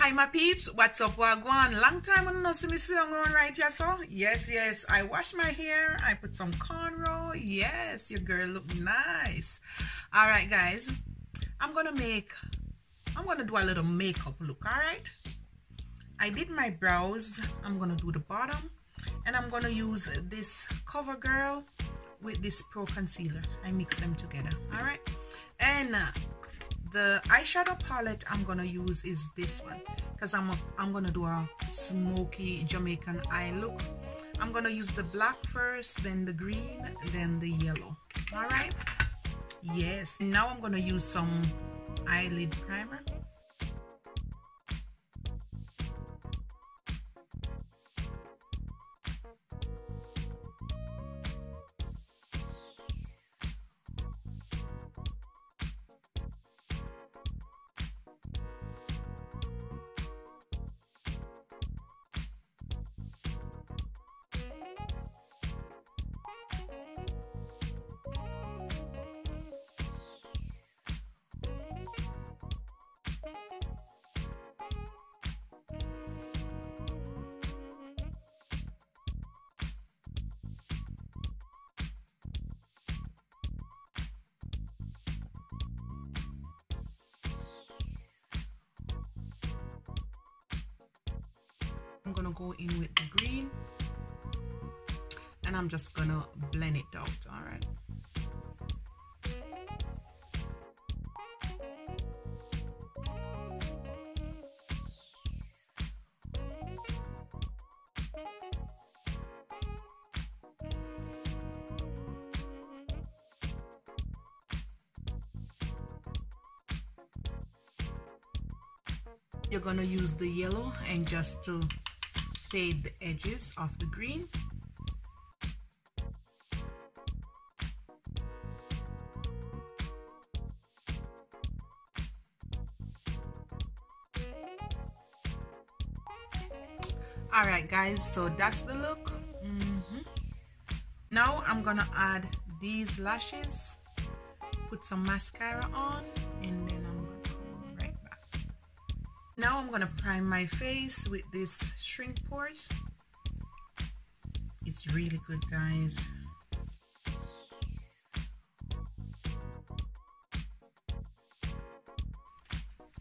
Hi my peeps, what's up, wagwan? Long time I don't see me sitting on right here, so yes, I washed my hair, I put some cornrow. Yes, your girl look nice. All right guys, I'm gonna do a little makeup look. All right, I did my brows, I'm gonna do the bottom, and I'm gonna use this CoverGirl with this Pro Concealer. I mix them together. All right, and the eyeshadow palette I'm gonna use is this one because I'm gonna do a smoky Jamaican eye look. I'm gonna use the black first, then the green, then the yellow. All right, yes. Now I'm gonna use some eyelid primer. I'm gonna go in with the green and I'm just gonna blend it out. All right, you're gonna use the yellow and just to fade the edges of the green. All right guys, so that's the look. Now I'm gonna add these lashes, put some mascara on, and then I'm gonna come right back. Now I'm gonna prime my face with this shrink pores. It's really good, guys.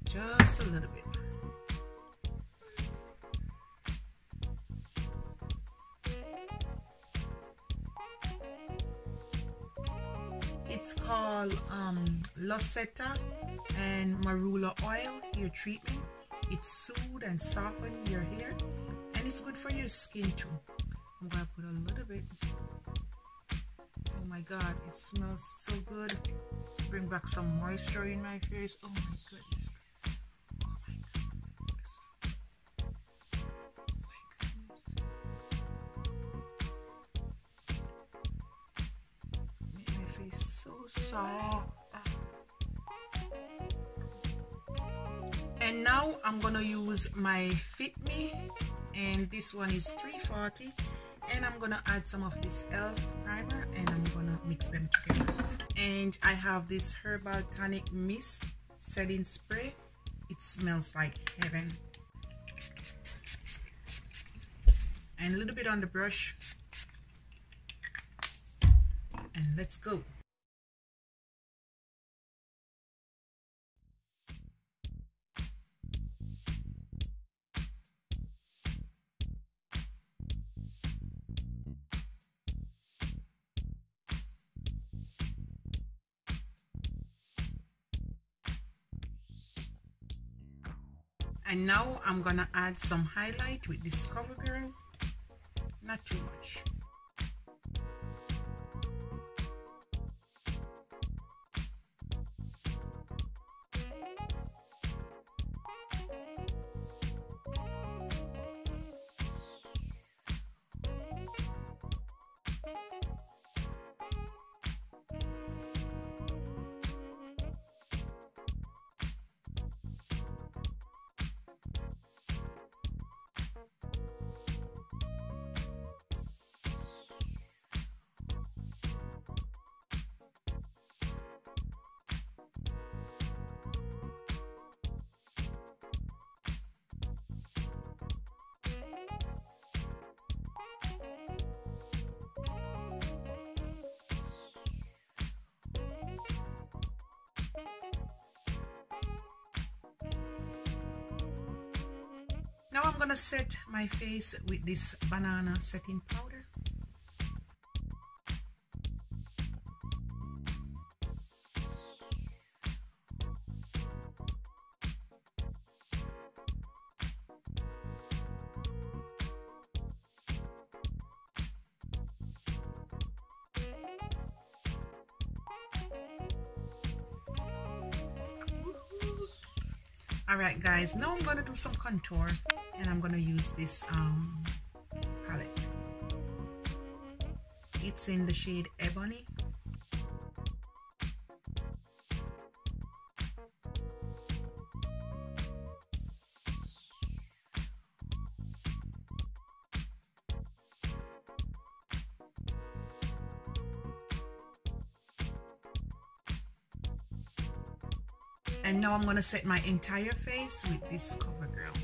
Just a little bit. It's called Loseta and Marula oil hair treatment. It soothes and softens your hair, and it's good for your skin too. I'm gonna put a little bit. Oh my god, it smells so good. Bring back some moisture in my face. Oh my goodness, guys. Oh my goodness. Oh my goodness. Make my face so soft. And now I'm gonna use my Fit Me, and this one is 340, and I'm gonna add some of this elf primer and I'm gonna mix them together. And I have this herbal tonic mist setting spray. It smells like heaven. And a little bit on the brush, and let's go. And now I'm gonna add some highlight with this CoverGirl, not too much. I'm gonna set my face with this banana setting powder. Alright guys, now I'm gonna do some contour, and I'm gonna use this palette. It's in the shade Ebony. And now I'm gonna set my entire face with this CoverGirl.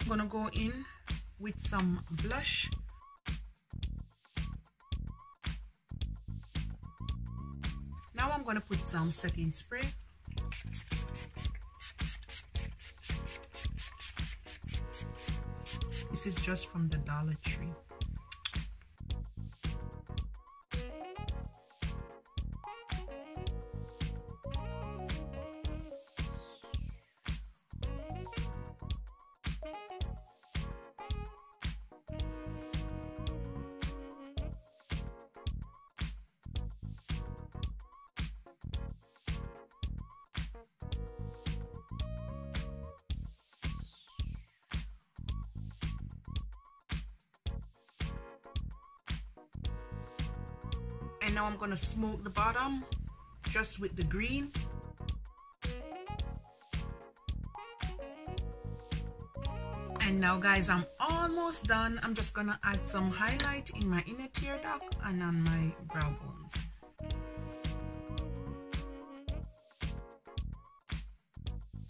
I'm gonna go in with some blush. Now I'm gonna put some setting spray. This is just from the Dollar Tree. And now I'm gonna smoke the bottom just with the green. And now guys, I'm almost done. I'm just gonna add some highlight in my inner tear duct and on my brow bones.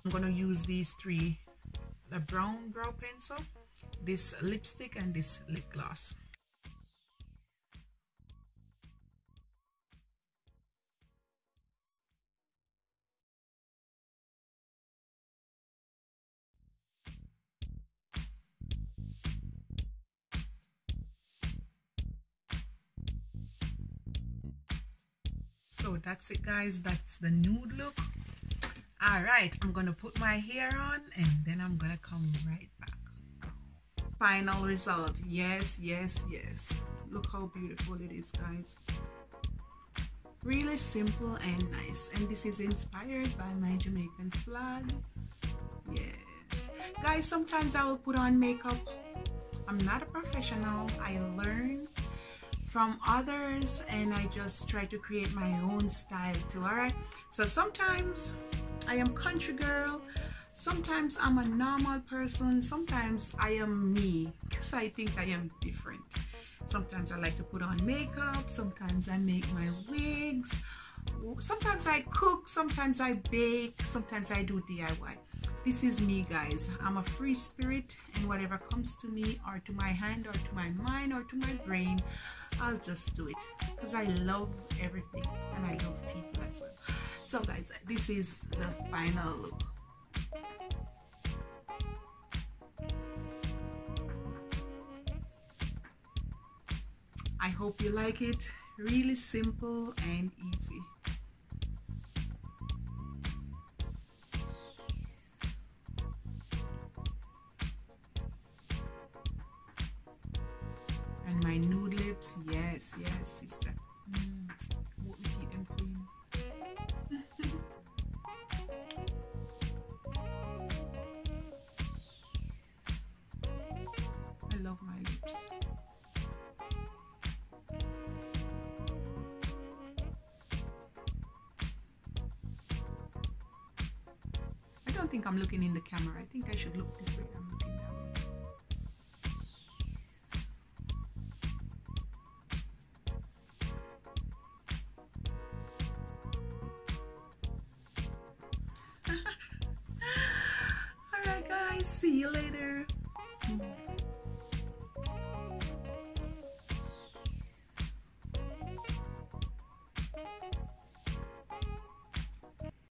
I'm gonna use these three, the brown brow pencil, this lipstick, and this lip gloss. So that's it guys, that's the nude look. All right, I'm gonna put my hair on and then I'm gonna come right back. Final result. Yes, yes, yes. Look how beautiful it is guys. Really simple and nice, and this is inspired by my Jamaican flag. Yes guys, sometimes I will put on makeup. I'm not a professional. I learn from others and I just try to create my own style too. All right, so sometimes I am country girl, sometimes I'm a normal person, sometimes I am me because I think I am different. Sometimes I like to put on makeup, sometimes I make my wigs, sometimes I cook, sometimes I bake, sometimes I do DIY. This is me guys. I'm a free spirit, and whatever comes to me or to my hand or to my mind or to my brain, I'll just do it because I love everything and I love people as well. So guys, this is the final look. I hope you like it. Really simple and easy. And my nude lips, yes, yes, sister. Won't we keep them clean? I love my lips. I don't think I'm looking in the camera. I think I should look this way. I'm looking that way. Alright guys, see you later.